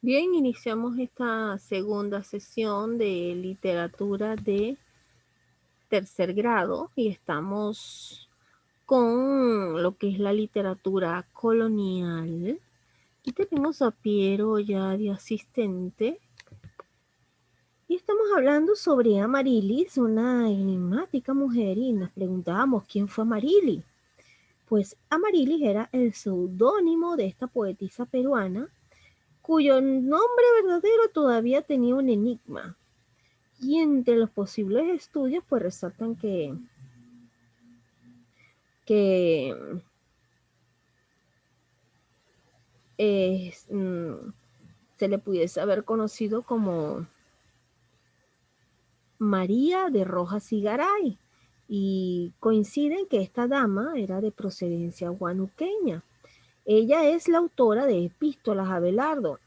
Bien, iniciamos esta segunda sesión de literatura de tercer grado y estamos con lo que es la literatura colonial. Y tenemos a Piero ya de asistente. Y estamos hablando sobre Amarilis, una enigmática mujer, y nos preguntábamos quién fue Amarilis. Pues Amarilis era el seudónimo de esta poetisa peruana, cuyo nombre verdadero todavía tenía un enigma. Y entre los posibles estudios, pues resaltan que es, se le pudiese haber conocido como María de Rojas y Garay. Y coinciden que esta dama era de procedencia guanuqueña. Ella es la autora de Epístolas a Abelardo.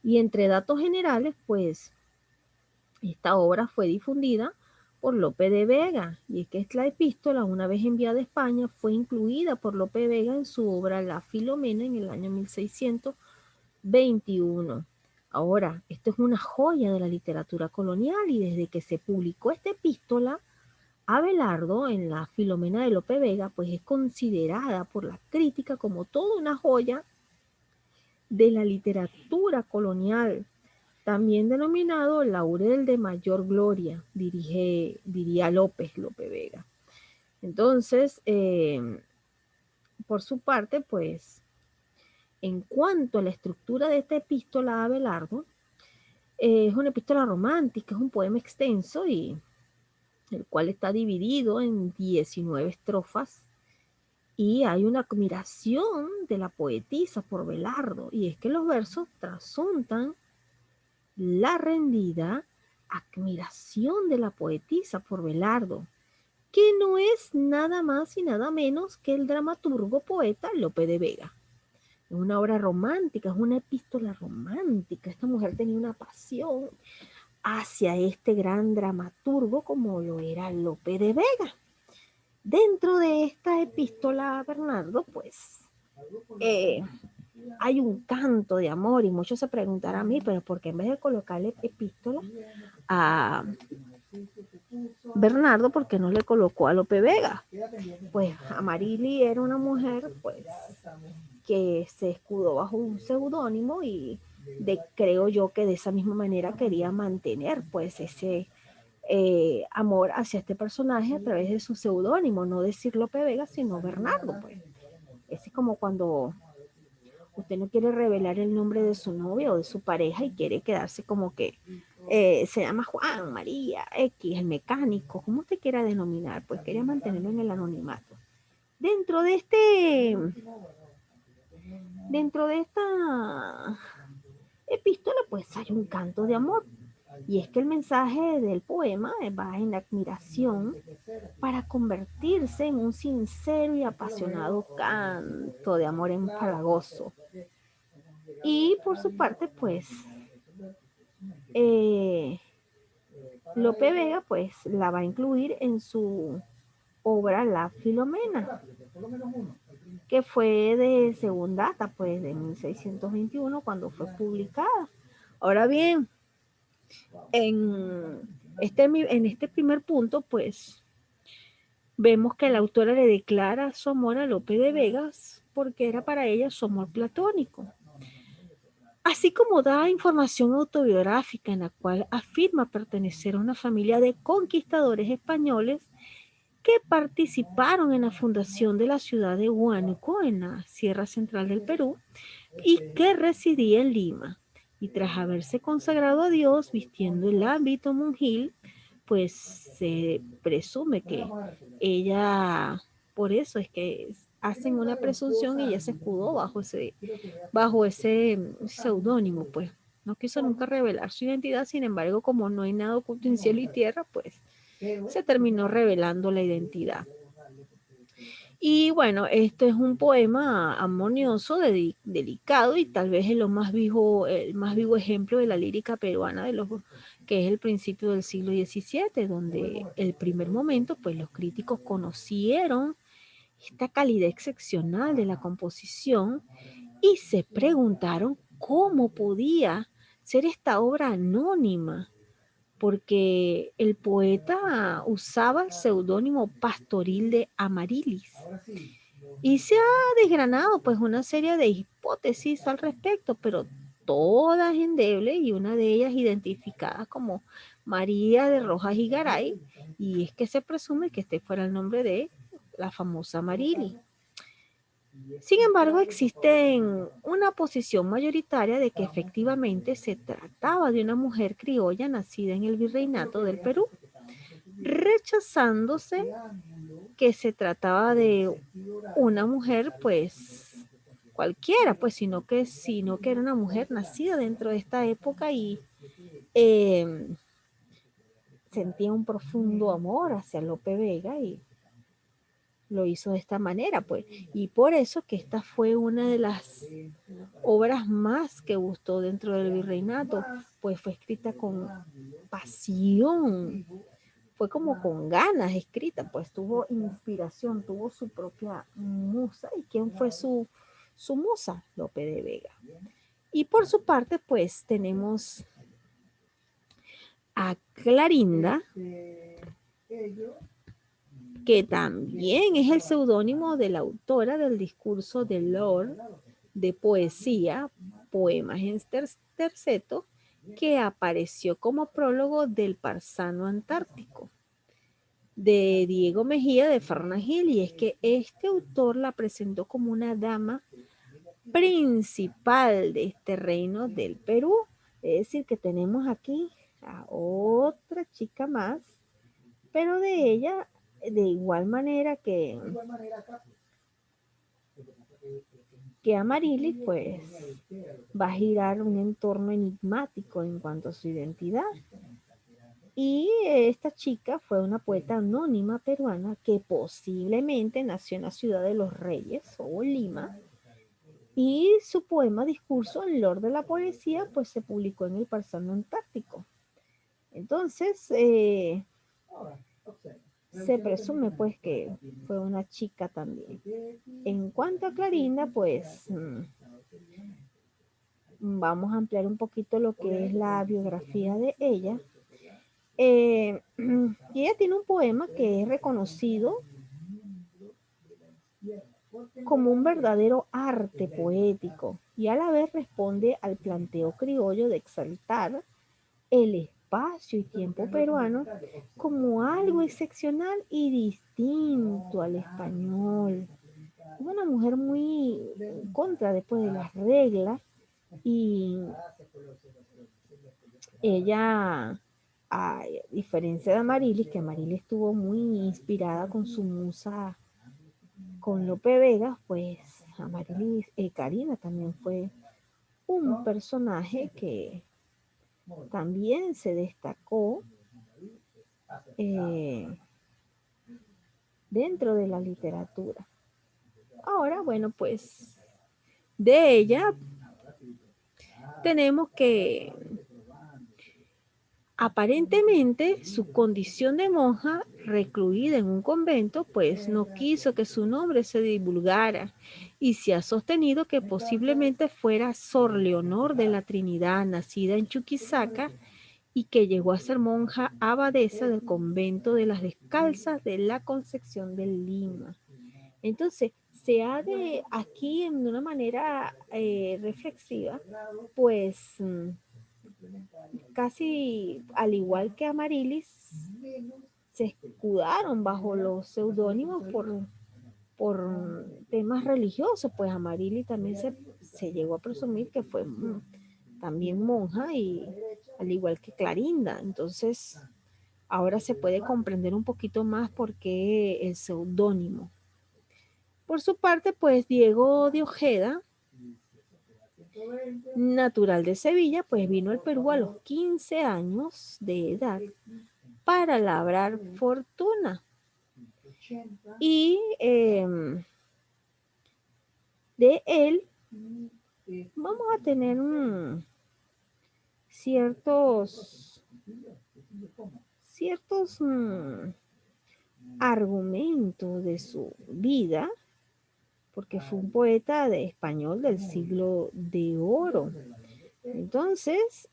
Y entre datos generales, pues esta obra fue difundida por Lope de Vega, y es que esta epístola, una vez enviada a España, fue incluida por Lope de Vega en su obra La Filomena en el año 1621. Ahora, esto es una joya de la literatura colonial, y desde que se publicó esta epístola, Abelardo en La Filomena de Lope de Vega, pues es considerada por la crítica como toda una joya de la literatura colonial, también denominado Laurel de Mayor Gloria, diría López Vega. Entonces, por su parte, pues, en cuanto a la estructura de esta epístola a Abelardo, es una epístola romántica, es un poema extenso y el cual está dividido en 19 estrofas, y hay una admiración de la poetisa por Abelardo, y es que los versos trasuntan la rendida admiración de la poetisa por Abelardo, que no es nada más y nada menos que el dramaturgo poeta Lope de Vega. Es una obra romántica, es una epístola romántica. Esta mujer tenía una pasión hacia este gran dramaturgo como lo era Lope de Vega. Dentro de esta epístola, Bernardo, pues hay un canto de amor, y muchos se preguntarán a mí, pero ¿por qué en vez de colocarle epístola a Bernardo, por qué no le colocó a Lope Vega? Pues Amarili era una mujer, pues, que se escudó bajo un seudónimo, y creo yo que de esa misma manera quería mantener pues ese amor hacia este personaje a través de su seudónimo, no decir Lope Vega, sino Bernardo. Pues ese es como cuando usted no quiere revelar el nombre de su novia o de su pareja y quiere quedarse como que se llama Juan, María, X, el mecánico, como usted quiera denominar, pues quería mantenerlo en el anonimato. Dentro de esta epístola, pues hay un canto de amor. Y es que el mensaje del poema va en la admiración para convertirse en un sincero y apasionado canto de amor empalagoso. Y por su parte, pues, Lope Vega, pues, la va a incluir en su obra La Filomena, que fue de segunda data, pues, de 1621, cuando fue publicada. Ahora bien, en este primer punto, pues, vemos que la autora le declara su amor a Lope de Vegas porque era para ella su amor platónico. Así como da información autobiográfica en la cual afirma pertenecer a una familia de conquistadores españoles que participaron en la fundación de la ciudad de Huánuco, en la Sierra Central del Perú, y que residía en Lima. Y tras haberse consagrado a Dios vistiendo el hábito monjil, pues se presume que ella, por eso es que hacen una presunción, y ella se escudó bajo ese seudónimo, pues no quiso nunca revelar su identidad. Sin embargo, como no hay nada oculto en cielo y tierra, pues se terminó revelando la identidad. Y bueno, esto es un poema armonioso, delicado, y tal vez el más vivo ejemplo de la lírica peruana, que es el principio del siglo XVII, donde el primer momento, pues los críticos conocieron esta calidad excepcional de la composición y se preguntaron cómo podía ser esta obra anónima, porque el poeta usaba el seudónimo pastoril de Amarilis. Y se ha desgranado pues una serie de hipótesis al respecto, pero todas endebles y una de ellas identificada como María de Rojas y Garay, y es que se presume que este fuera el nombre de la famosa Amarilis. Sin embargo, existe una posición mayoritaria de que efectivamente se trataba de una mujer criolla nacida en el virreinato del Perú, rechazándose que se trataba de una mujer pues cualquiera, pues sino que era una mujer nacida dentro de esta época y sentía un profundo amor hacia Lope Vega y lo hizo de esta manera, pues. Y por eso que esta fue una de las obras más que gustó dentro del virreinato, pues fue escrita con pasión, fue como con ganas escrita, pues tuvo inspiración, tuvo su propia musa. ¿Y quién fue su musa? Lope de Vega. Y por su parte, pues tenemos a Clarinda, que también es el seudónimo de la autora del discurso de Lord de poesía, poemas en terceto, que apareció como prólogo del Parsano Antártico de Diego Mejía de Farnagil, y es que este autor la presentó como una dama principal de este reino del Perú. Es decir, que tenemos aquí a otra chica más, pero de ella, de igual manera que Amarilis, pues va a girar un entorno enigmático en cuanto a su identidad. Y esta chica fue una poeta anónima peruana que posiblemente nació en la ciudad de Los Reyes o Lima, y su poema Discurso en Lord de la Poesía pues se publicó en el Parsano Antártico. Entonces se presume pues que fue una chica también. En cuanto a Clarinda, pues vamos a ampliar un poquito lo que es la biografía de ella. Y ella tiene un poema que es reconocido como un verdadero arte poético y a la vez responde al planteo criollo de exaltar el espacio y tiempo peruano como algo excepcional y distinto al español. Es una mujer muy en contra después de las reglas, y ella, a diferencia de Amarilis, que Amarilis estuvo muy inspirada con su musa, con Lope Vega, pues Amarilis, Karina también fue un personaje que también se destacó dentro de la literatura. Ahora, bueno, pues de ella tenemos que aparentemente su condición de monja recluida en un convento, pues no quiso que su nombre se divulgara, y se ha sostenido que posiblemente fuera Sor Leonor de la Trinidad, nacida en Chuquisaca, y que llegó a ser monja abadesa del convento de las Descalzas de la Concepción de Lima. Entonces, se ha de aquí de una manera reflexiva, pues casi al igual que Amarilis, se escudaron bajo los seudónimos por temas religiosos, pues Amarilis también se llegó a presumir que fue también monja, y al igual que Clarinda. Entonces, ahora se puede comprender un poquito más por qué el seudónimo. Por su parte, pues Diego de Ojeda, natural de Sevilla, pues vino al Perú a los 15 años de edad para labrar fortuna. Y de él vamos a tener ciertos, argumentos de su vida porque fue un poeta de español del siglo de oro. Entonces,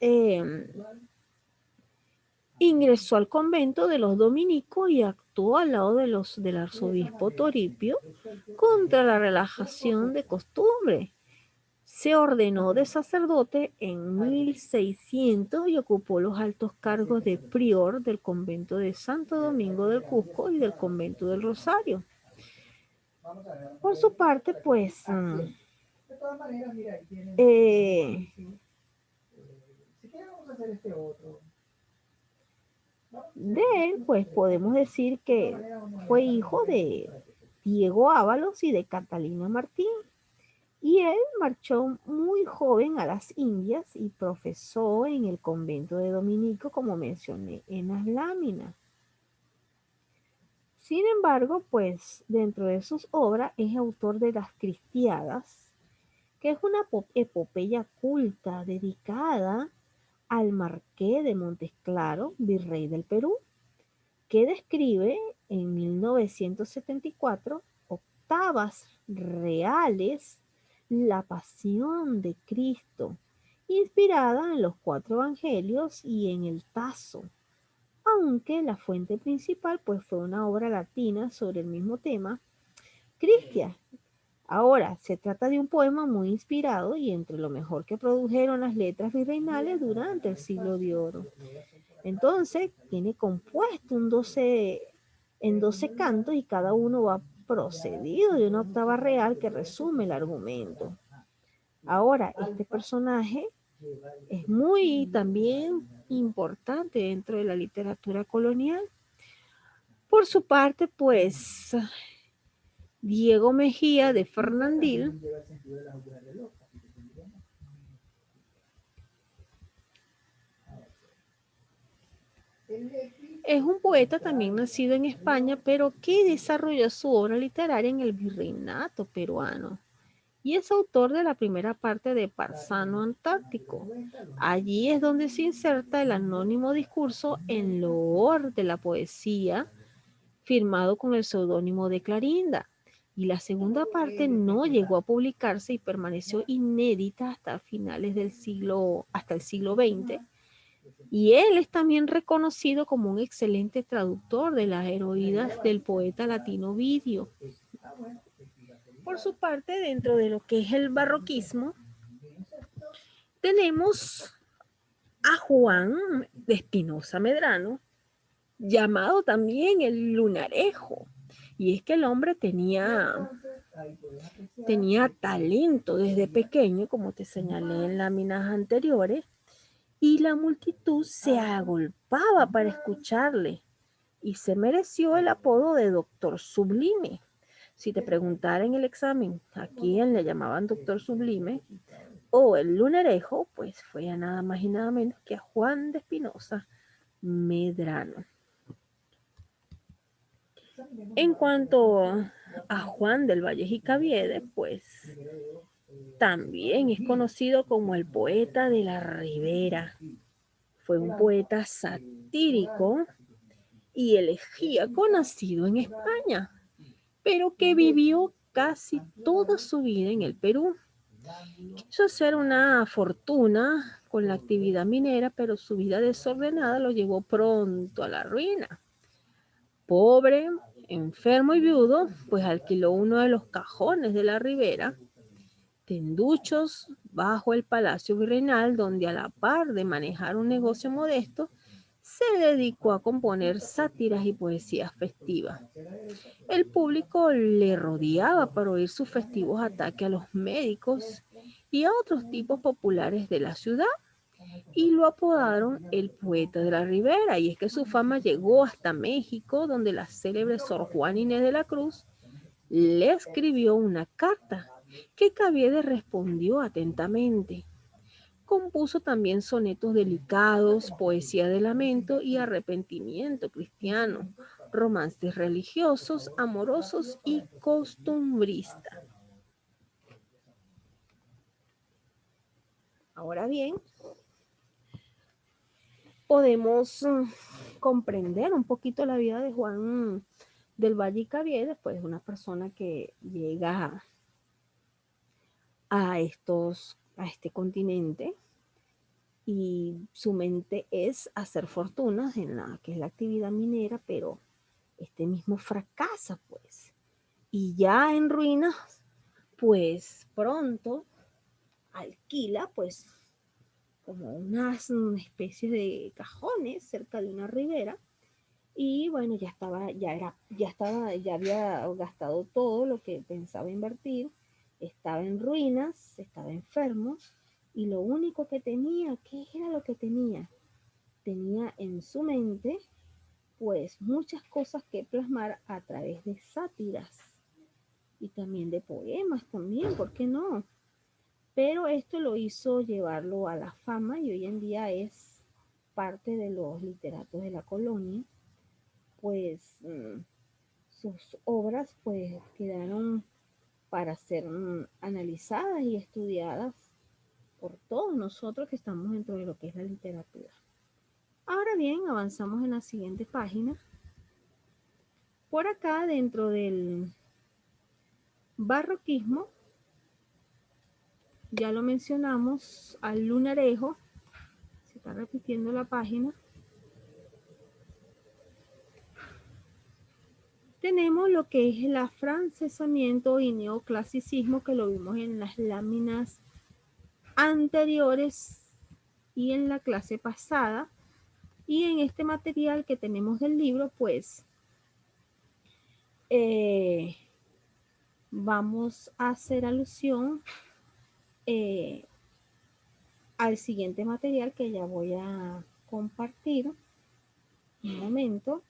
ingresó al convento de los dominicos y actuó al lado del arzobispo Toribio contra la relajación de costumbre. Se ordenó de sacerdote en 1600 y ocupó los altos cargos de prior del convento de Santo Domingo del Cusco y del convento del Rosario. Por su parte, pues, de él, pues podemos decir que fue hijo de Diego Ábalos y de Catalina Martín. Y él marchó muy joven a las Indias y profesó en el convento de Dominico, como mencioné en las láminas. Sin embargo, pues dentro de sus obras es autor de Las Cristiadas, que es una epopeya culta dedicada al marqués de Montesclaro, virrey del Perú, que describe en 1974 octavas reales la pasión de Cristo, inspirada en los 4 evangelios y en el Tazo, aunque la fuente principal pues fue una obra latina sobre el mismo tema, Cristia. Ahora, se trata de un poema muy inspirado y entre lo mejor que produjeron las letras virreinales durante el siglo de oro. Entonces, tiene compuesto en 12 cantos y cada uno va procedido de una octava real que resume el argumento. Ahora, este personaje es muy también importante dentro de la literatura colonial. Por su parte, pues, Diego Mejía de Fernandil es un poeta también nacido en España, pero que desarrolló su obra literaria en el virreinato peruano. Y es autor de la primera parte de Parsano Antártico. Allí es donde se inserta el anónimo discurso en loor de la poesía, firmado con el seudónimo de Clarinda. Y la segunda parte no llegó a publicarse y permaneció inédita hasta finales del siglo, hasta el siglo XX. Y él es también reconocido como un excelente traductor de las heroínas del poeta latino Ovidio. Por su parte, dentro de lo que es el barroquismo, tenemos a Juan de Espinosa Medrano, llamado también el Lunarejo. Y es que el hombre tenía talento desde pequeño, como te señalé en láminas anteriores, y la multitud se agolpaba para escucharle y se mereció el apodo de Doctor Sublime. Si te preguntara en el examen a quién le llamaban Doctor Sublime o el Lunarejo, pues fue a nada más y nada menos que a Juan de Espinosa Medrano. En cuanto a Juan del Valle Jicaviedes, pues también es conocido como el poeta de la Ribera. Fue un poeta satírico y elegíaco nacido en España, pero que vivió casi toda su vida en el Perú. Quiso hacer una fortuna con la actividad minera, pero su vida desordenada lo llevó pronto a la ruina. Pobre, enfermo y viudo, pues alquiló uno de los cajones de la Ribera, tenduchos bajo el Palacio Virreinal, donde a la par de manejar un negocio modesto, se dedicó a componer sátiras y poesías festivas. El público le rodeaba para oír sus festivos ataques a los médicos y a otros tipos populares de la ciudad, y lo apodaron el poeta de la Ribera, y es que su fama llegó hasta México, donde la célebre Sor Juana Inés de la Cruz le escribió una carta que Caviedes respondió atentamente. Compuso también sonetos delicados, poesía de lamento y arrepentimiento cristiano, romances religiosos, amorosos y costumbristas. Ahora bien, podemos comprender un poquito la vida de Juan del Valle y Caviedes, pues una persona que llega a este continente, y su mente es hacer fortunas en la que es la actividad minera, pero este mismo fracasa, pues. Y ya en ruinas, pues pronto alquila, pues, como unas especies de cajones cerca de una ribera. Y bueno, ya había gastado todo lo que pensaba invertir, estaba en ruinas, estaba enfermo, y lo único que tenía, ¿qué era lo que tenía? Tenía en su mente pues muchas cosas que plasmar a través de sátiras y también de poemas también, ¿por qué no? Pero esto lo hizo llevarlo a la fama y hoy en día es parte de los literatos de la colonia, pues sus obras pues quedaron para ser analizadas y estudiadas por todos nosotros que estamos dentro de lo que es la literatura. Ahora bien, avanzamos en la siguiente página. Por acá, dentro del barroquismo, ya lo mencionamos al lunarejo, se está repitiendo la página. Tenemos lo que es el afrancesamiento y neoclasicismo, que lo vimos en las láminas anteriores y en la clase pasada. Y en este material que tenemos del libro, pues vamos a hacer alusión al siguiente material que ya voy a compartir. Un momento.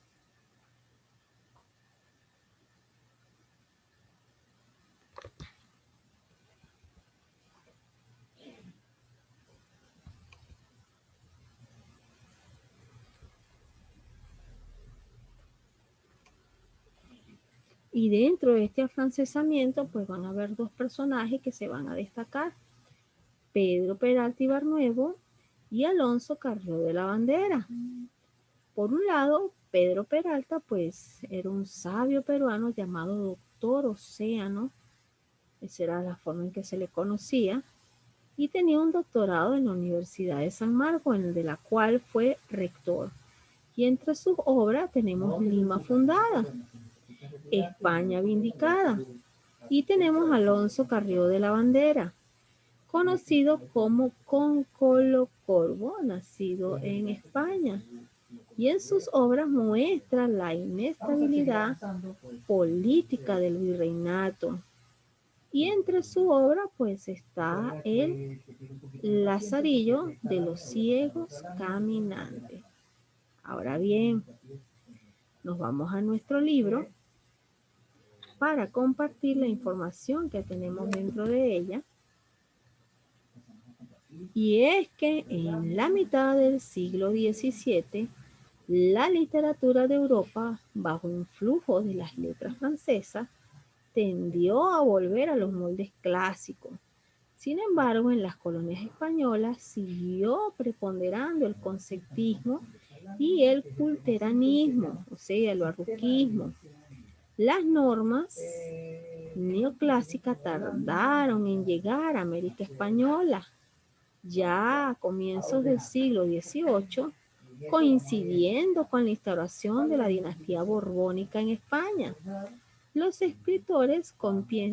Y dentro de este afrancesamiento, pues van a haber dos personajes que se van a destacar: Pedro Peralta Ibarnuevo y Alonso Carrió de la Bandera. Por un lado, Pedro Peralta, pues era un sabio peruano llamado Doctor Océano, esa era la forma en que se le conocía, y tenía un doctorado en la Universidad de San Marcos, de la cual fue rector. Y entre sus obras tenemos Lima fundada, España vindicada, y tenemos Alonso Carrió de la Bandera, conocido como Concolo Corvo, nacido en España, y en sus obras muestra la inestabilidad política del virreinato. Y entre su obra pues está el Lazarillo de los ciegos caminantes. Ahora bien, nos vamos a nuestro libro para compartir la información que tenemos dentro de ella. Y es que en la mitad del siglo XVII, la literatura de Europa, bajo influjo de las letras francesas, tendió a volver a los moldes clásicos. Sin embargo, en las colonias españolas siguió preponderando el conceptismo y el culteranismo, o sea, el barroquismo. Las normas neoclásicas tardaron en llegar a América Española. Ya a comienzos del siglo XVIII, coincidiendo con la instauración de la dinastía borbónica en España, los escritores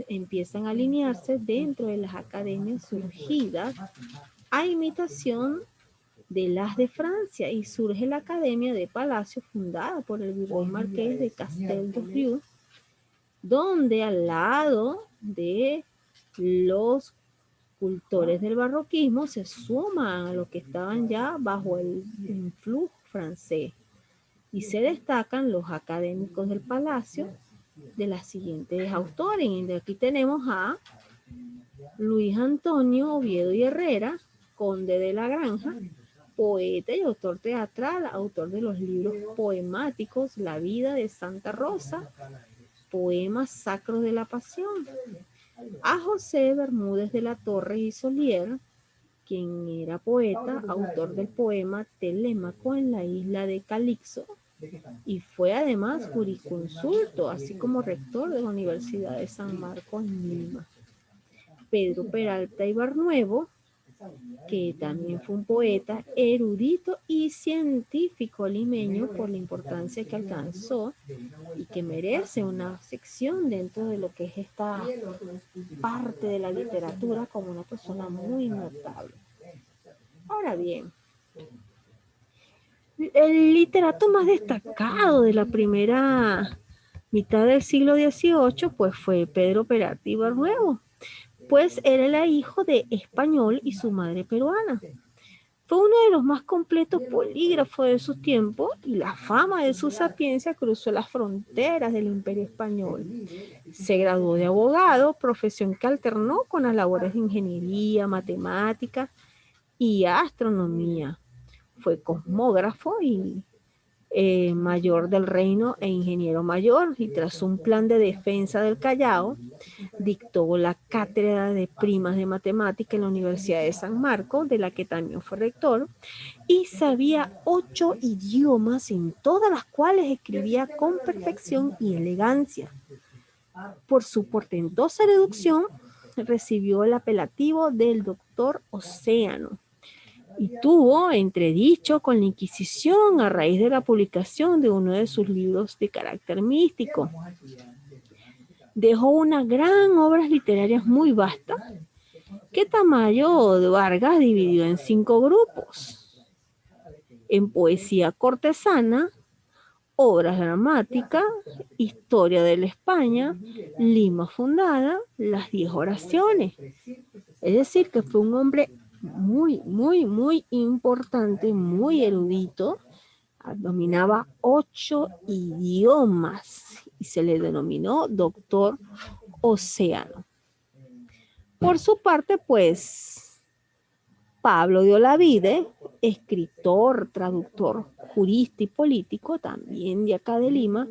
empiezan a alinearse dentro de las academias surgidas a imitación de las de Francia, y surge la Academia de Palacio fundada por el virrey marqués de Castel-Doriu, donde al lado de los cultores del barroquismo se suman a los que estaban ya bajo el influjo francés, y se destacan los académicos del palacio de las siguientes autores. Y de aquí tenemos a Luis Antonio Oviedo y Herrera, conde de la Granja, poeta y autor teatral, autor de los libros poemáticos La vida de Santa Rosa, Poemas sacros de la Pasión. A José Bermúdez de la Torre y Solier, quien era poeta, autor del poema Telémaco en la isla de Calixto, y fue además jurisconsulto, así como rector de la Universidad de San Marcos en Lima. Pedro Peralta y Barnuevo, que también fue un poeta, erudito y científico limeño por la importancia que alcanzó y que merece una sección dentro de lo que es esta parte de la literatura como una persona muy notable. Ahora bien, el literato más destacado de la primera mitad del siglo XVIII pues fue Pedro Peralta y Barnuevo, pues era el hijo de español y su madre peruana. Fue uno de los más completos polígrafos de su tiempo y la fama de su sapiencia cruzó las fronteras del Imperio Español. Se graduó de abogado, profesión que alternó con las labores de ingeniería, matemáticas y astronomía. Fue cosmógrafo y mayor del reino e ingeniero mayor, y tras un plan de defensa del Callao, dictó la cátedra de primas de matemática en la Universidad de San Marcos, de la que también fue rector, y sabía 8 idiomas, en todas las cuales escribía con perfección y elegancia. Por su portentosa reducción, recibió el apelativo del Doctor Océano y tuvo entredicho con la Inquisición a raíz de la publicación de uno de sus libros de carácter místico. Dejó unas gran obras literarias muy vastas que Tamayo de Vargas dividió en 5 grupos: en poesía cortesana, obras dramáticas, historia de la España, Lima fundada, las 10 oraciones. Es decir, que fue un hombre muy importante, muy erudito, dominaba 8 idiomas y se le denominó Doctor Océano. Por su parte, pues, Pablo de Olavide, escritor, traductor, jurista y político, también de acá de Lima,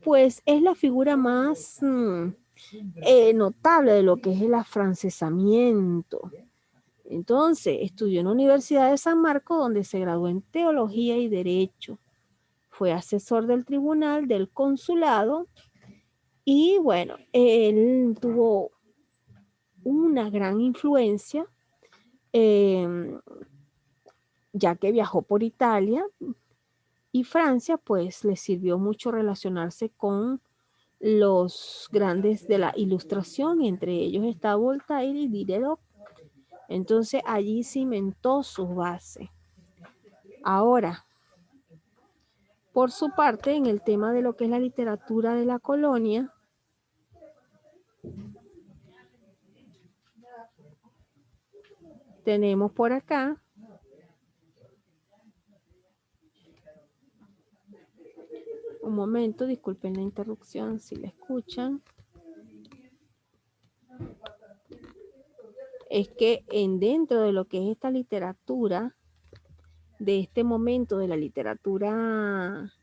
pues es la figura más notable de lo que es el afrancesamiento. Entonces, estudió en la Universidad de San Marcos, donde se graduó en Teología y Derecho. Fue asesor del Tribunal del Consulado y, bueno, él tuvo una gran influencia, ya que viajó por Italia y Francia, pues le sirvió mucho relacionarse con los grandes de la Ilustración, entre ellos está Voltaire y Diderot. Entonces allí cimentó sus bases. Ahora, por su parte, en el tema de lo que es la literatura de la colonia, tenemos por acá un momento, disculpen la interrupción si la escuchan. Es que dentro de lo que es esta literatura, de este momento de la literatura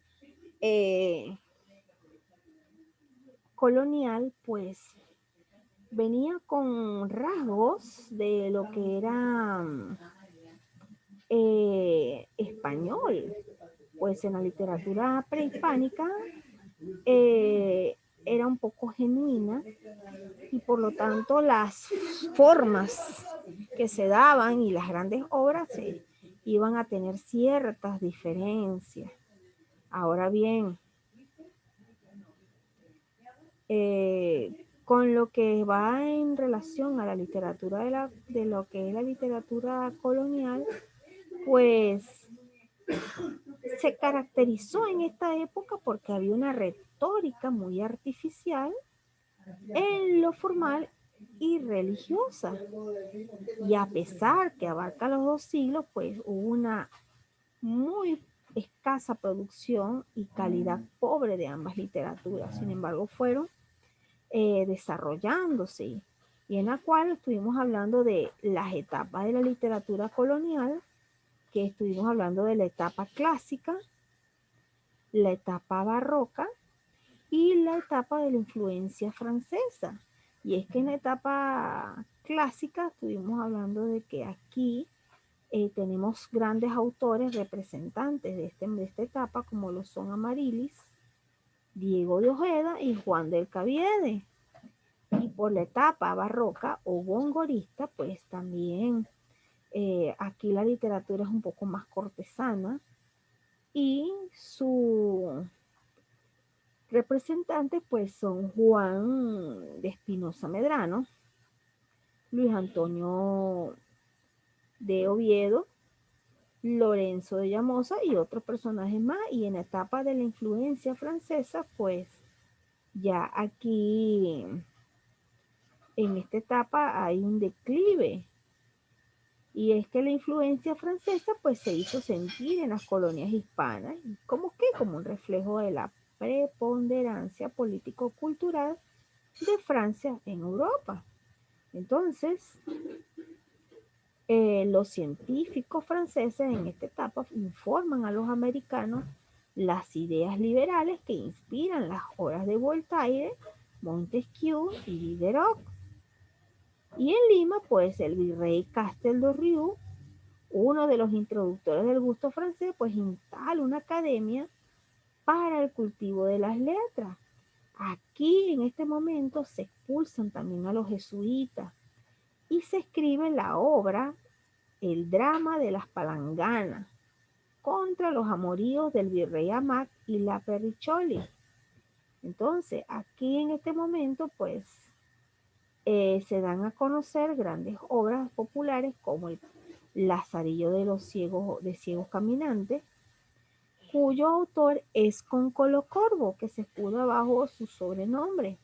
colonial, pues venía con rasgos de lo que era español, pues en la literatura prehispánica era un poco genuina y por lo tanto las formas que se daban y las grandes obras se iban a tener ciertas diferencias. Ahora bien, con lo que va en relación a la literatura de lo que es la literatura colonial, pues se caracterizó en esta época porque había una retórica muy artificial en lo formal y religiosa. Y a pesar que abarca los 2 siglos, pues hubo una muy escasa producción y calidad pobre de ambas literaturas. Sin embargo, fueron desarrollándose, y en la cual estuvimos hablando de las etapas de la literatura colonial, que estuvimos hablando de la etapa clásica, la etapa barroca y la etapa de la influencia francesa. Y es que en la etapa clásica estuvimos hablando de que aquí tenemos grandes autores representantes de esta etapa, como lo son Amarilis, Diego de Ojeda y Juan del Cabiede. Y por la etapa barroca o gongorista, pues también aquí la literatura es un poco más cortesana y su representantes pues son Juan de Espinosa Medrano, Luis Antonio de Oviedo, Lorenzo de Llamosa y otros personajes más. Y en la etapa de la influencia francesa, pues ya aquí en esta etapa hay un declive. Y es que la influencia francesa pues se hizo sentir en las colonias hispanas, como que como un reflejo de la preponderancia político-cultural de Francia en Europa. Entonces, los científicos franceses en esta etapa informan a los americanos las ideas liberales que inspiran las obras de Voltaire, Montesquieu y Diderot. Y en Lima, pues el virrey Castel de Riu, uno de los introductores del gusto francés, pues instala una academia para el cultivo de las letras. Aquí en este momento se expulsan también a los jesuitas y se escribe la obra El drama de las palanganas contra los amoríos del virrey Amat y la Perricholi. Entonces, aquí en este momento, pues, se dan a conocer grandes obras populares como el Lazarillo de los ciegos caminantes, cuyo autor es Concolo Corvo, que se escuda bajo su sobrenombre.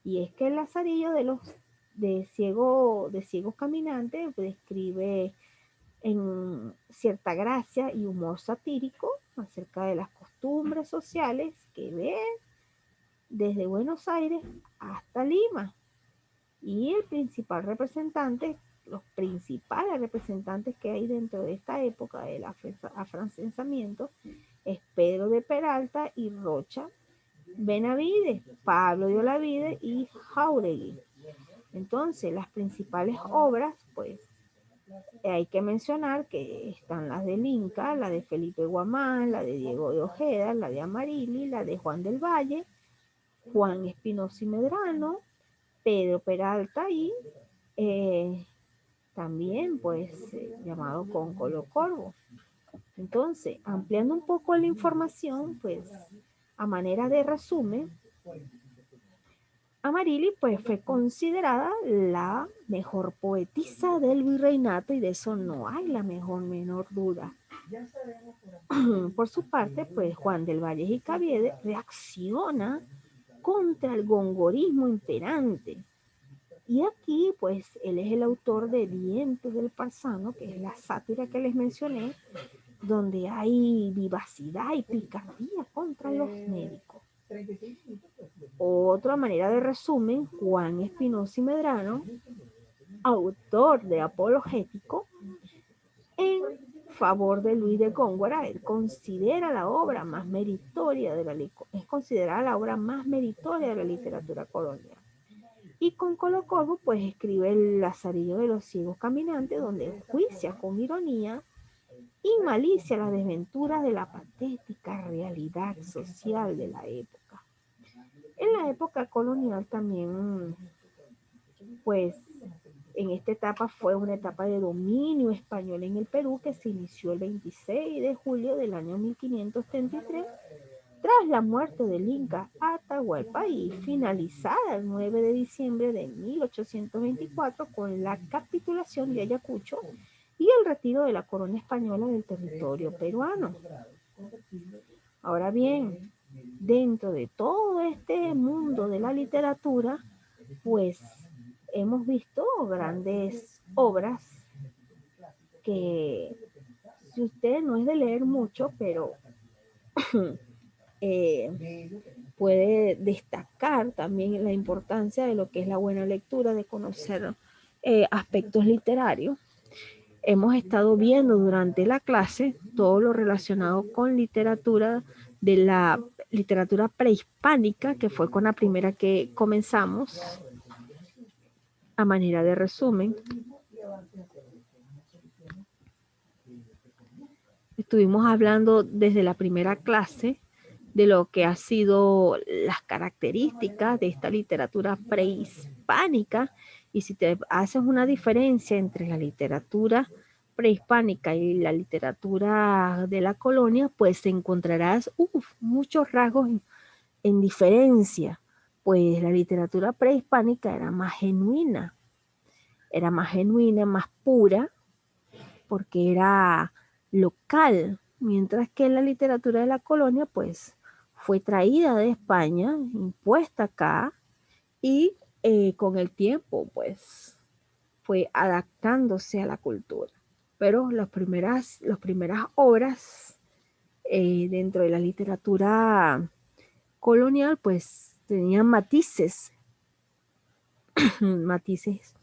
Y es que el Lazarillo de ciegos caminantes describe en cierta gracia y humor satírico acerca de las costumbres sociales que ve desde Buenos Aires hasta Lima. Y el principal representante, los principales representantes que hay dentro de esta época del afrancesamiento es Pedro de Peralta y Rocha Benavides, Pablo de Olavide y Jauregui. Entonces, las principales obras, pues, hay que mencionar que están las del Inca, la de Felipe Guamán, la de Diego de Ojeda, la de Amarili, la de Juan del Valle, Juan Espinosa y Medrano, Pedro Peralta y también pues llamado Concolo Corvo. Entonces, ampliando un poco la información, pues a manera de resumen, Amarili pues fue considerada la mejor poetisa del virreinato y de eso no hay la menor duda. Por su parte, pues Juan del Valle y Caviedes reacciona contra el gongorismo imperante. Y aquí, pues, él es el autor de Dientes del Parsano, que es la sátira que les mencioné, donde hay vivacidad y picardía contra los médicos. Otra manera de resumen, Juan Espinosa y Medrano, autor de Apologético, en favor de Luis de Góngora, él considera la obra más meritoria es considerada la obra más meritoria de la literatura colonial. Y con Colo Corvo, pues escribe El Lazarillo de los ciegos caminantes, donde enjuicia con ironía y malicia las desventuras de la patética realidad social de la época. En la época colonial también, pues en esta etapa fue una etapa de dominio español en el Perú que se inició el 26 de julio del año 1533 tras la muerte del Inca Atahualpa y finalizada el 9 de diciembre de 1824 con la capitulación de Ayacucho y el retiro de la corona española del territorio peruano. Ahora bien, dentro de todo este mundo de la literatura, pues hemos visto grandes obras que si usted no es de leer mucho, pero puede destacar también la importancia de lo que es la buena lectura, de conocer aspectos literarios. Hemos estado viendo durante la clase todo lo relacionado con literatura de la literatura prehispánica, que fue con la primera que comenzamos a manera de resumen. Estuvimos hablando desde la primera clase de lo que ha sido las características de esta literatura prehispánica prehispánica, y si te haces una diferencia entre la literatura prehispánica y la literatura de la colonia, pues encontrarás muchos rasgos en diferencia, pues la literatura prehispánica era más genuina, más pura, porque era local, mientras que la literatura de la colonia, pues, fue traída de España, impuesta acá, y con el tiempo, pues, fue adaptándose a la cultura. Pero las primeras obras dentro de la literatura colonial, pues, tenían matices, matices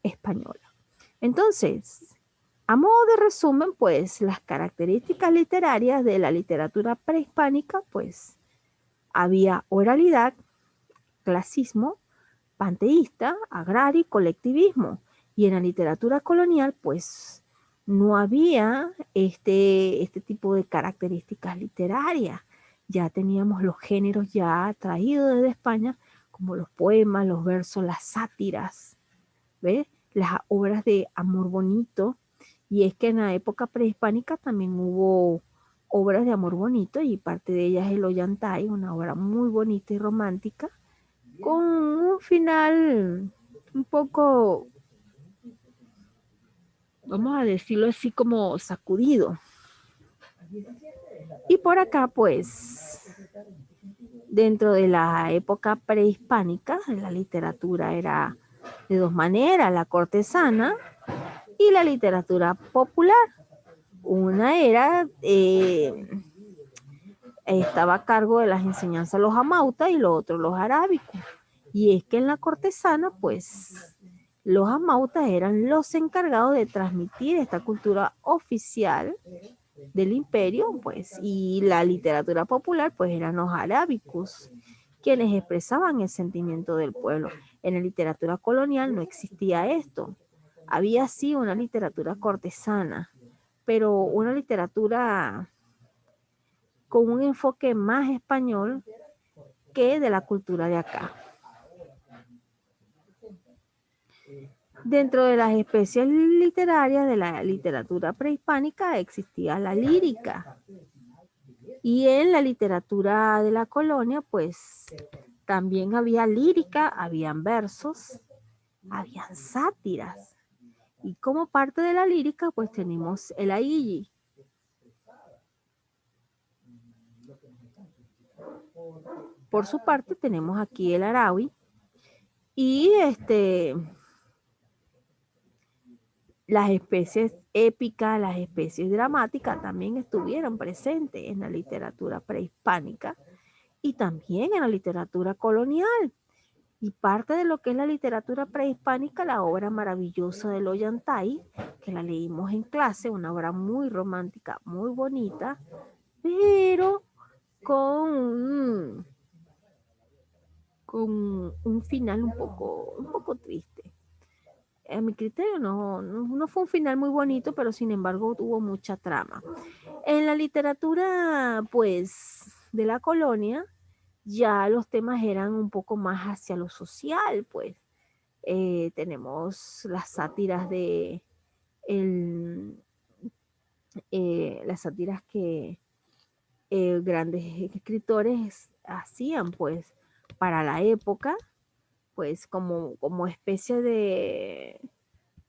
españoles. Entonces, a modo de resumen, pues las características literarias de la literatura prehispánica, pues había oralidad, clasismo, panteísta, agrario y colectivismo. Y en la literatura colonial, pues no había este tipo de características literarias. Ya teníamos los géneros ya traídos desde España, como los poemas, los versos, las sátiras, ¿ves? Las obras de amor bonito. Y es que en la época prehispánica también hubo obras de amor bonito, y parte de ellas es el Ollantay, una obra muy bonita y romántica, con un final un poco, vamos a decirlo así, como sacudido. Y por acá, pues, dentro de la época prehispánica, la literatura era de dos maneras: la cortesana y la literatura popular. Una era, estaba a cargo de las enseñanzas los amautas, y lo otro los arábicos. Y es que en la cortesana, pues, los amautas eran los encargados de transmitir esta cultura oficial del imperio, pues, y la literatura popular, pues, eran los arábicos, quienes expresaban el sentimiento del pueblo. En la literatura colonial no existía esto. Había sí una literatura cortesana, pero una literatura con un enfoque más español que de la cultura de acá. Dentro de las especies literarias de la literatura prehispánica existía la lírica. Y en la literatura de la colonia, pues también había lírica, habían versos, habían sátiras. Y como parte de la lírica, pues tenemos el ailli. Por su parte, tenemos aquí el araui. Y las especies épicas, las especies dramáticas también estuvieron presentes en la literatura prehispánica y también en la literatura colonial. Y parte de lo que es la literatura prehispánica, la obra maravillosa del Ollantay, que la leímos en clase, una obra muy romántica, muy bonita, pero con un final un poco triste. A mi criterio no fue un final muy bonito, pero sin embargo tuvo mucha trama. En la literatura, pues, de la colonia, ya los temas eran un poco más hacia lo social, pues. Tenemos las sátiras de las sátiras que grandes escritores hacían, pues, para la época, pues, como especie de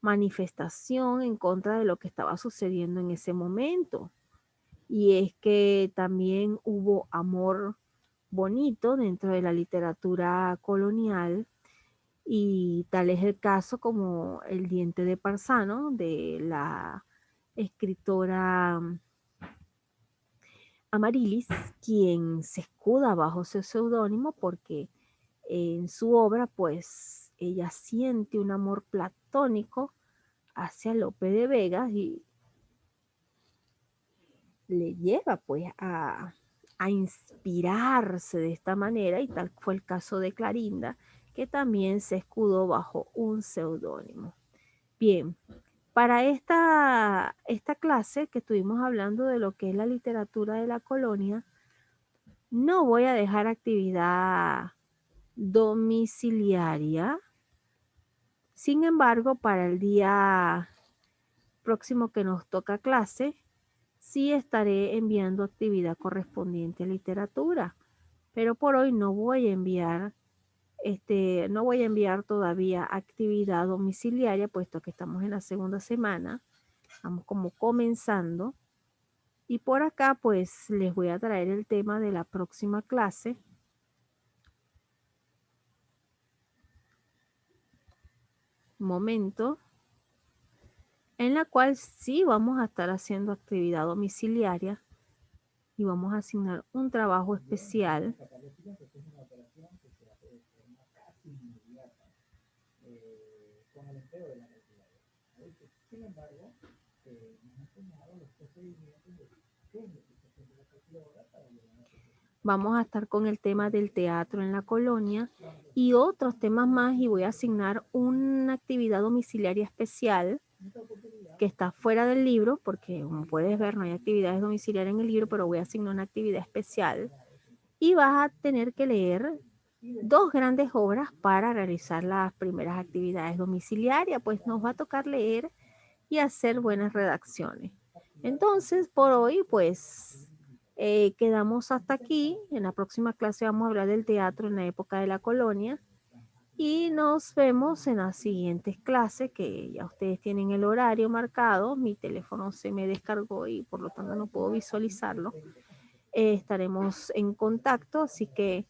manifestación en contra de lo que estaba sucediendo en ese momento. Y es que también hubo amor bonito dentro de la literatura colonial, y tal es el caso como El diente de Parzano, de la escritora Amarilis, quien se escuda bajo su seudónimo porque en su obra, pues, ella siente un amor platónico hacia Lope de Vega y le lleva, pues, a inspirarse de esta manera, y tal fue el caso de Clorinda, que también se escudó bajo un seudónimo. Bien, para esta clase que estuvimos hablando de lo que es la literatura de la colonia, no voy a dejar actividad domiciliaria, Sin embargo, para el día próximo que nos toca clase, sí estaré enviando actividad correspondiente a literatura, pero por hoy no voy a enviar no voy a enviar todavía actividad domiciliaria, puesto que estamos en la segunda semana, estamos como comenzando. Y por acá pues les voy a traer el tema de la próxima clase. Momento. En la cual sí vamos a estar haciendo actividad domiciliaria y vamos a asignar un trabajo especial. Vamos a estar con el tema del teatro en la colonia y otros temas más, y voy a asignar una actividad domiciliaria especial que está fuera del libro, porque como puedes ver no hay actividades domiciliarias en el libro, pero voy a asignar una actividad especial y vas a tener que leer 2 grandes obras para realizar las primeras actividades domiciliarias, pues nos va a tocar leer y hacer buenas redacciones. Entonces, por hoy, pues quedamos hasta aquí. En la próxima clase vamos a hablar del teatro en la época de la colonia y nos vemos en las siguientes clases, que ya ustedes tienen el horario marcado. Mi teléfono se me descargó y por lo tanto no puedo visualizarlo. Estaremos en contacto, así que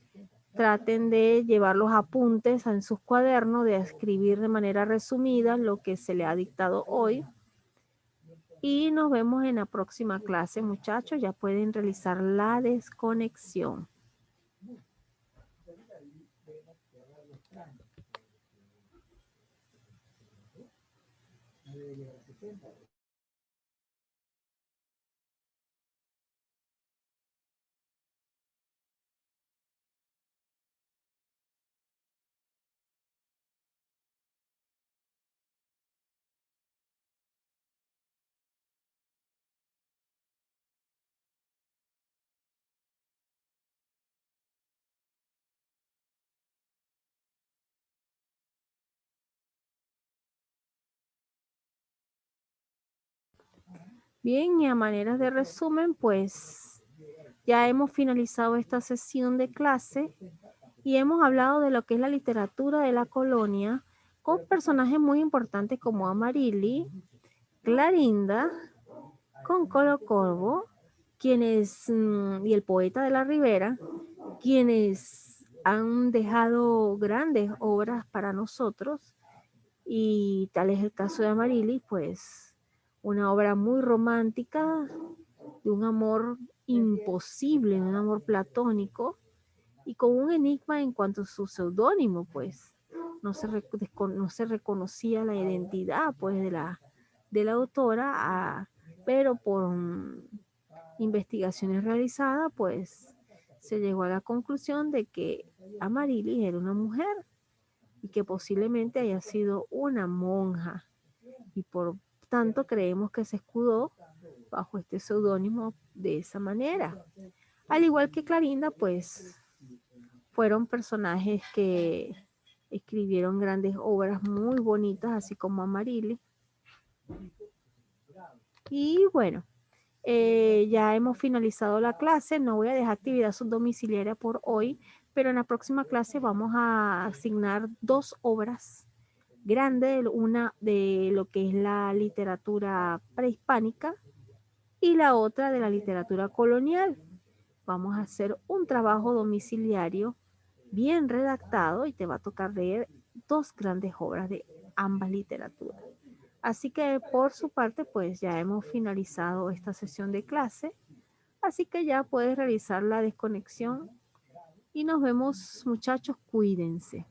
traten de llevar los apuntes en sus cuadernos, de escribir de manera resumida lo que se le ha dictado hoy. Y nos vemos en la próxima clase, muchachos. Ya pueden realizar la desconexión. Bien, y a manera de resumen, pues ya hemos finalizado esta sesión de clase y hemos hablado de lo que es la literatura de la colonia con personajes muy importantes como Amarili, Clarinda, con Colo Corvo, quienes, y el poeta de la Ribera, quienes han dejado grandes obras para nosotros, y tal es el caso de Amarili, pues una obra muy romántica, de un amor imposible, un amor platónico, y con un enigma en cuanto a su seudónimo, pues no se reconocía la identidad pues de la autora, pero por investigaciones realizadas, pues se llegó a la conclusión de que Amarilis era una mujer y que posiblemente haya sido una monja, y por tanto creemos que se escudó bajo este seudónimo de esa manera. Al igual que Clarinda, pues fueron personajes que escribieron grandes obras muy bonitas, así como Amarili. Y bueno, ya hemos finalizado la clase. No voy a dejar actividad subdomiciliaria por hoy, pero en la próxima clase vamos a asignar 2 obras grandes, una de lo que es la literatura prehispánica y la otra de la literatura colonial. Vamos a hacer un trabajo domiciliario bien redactado y te va a tocar leer 2 grandes obras de ambas literaturas. Así que por su parte, pues ya hemos finalizado esta sesión de clase, así que ya puedes realizar la desconexión y nos vemos, muchachos, cuídense.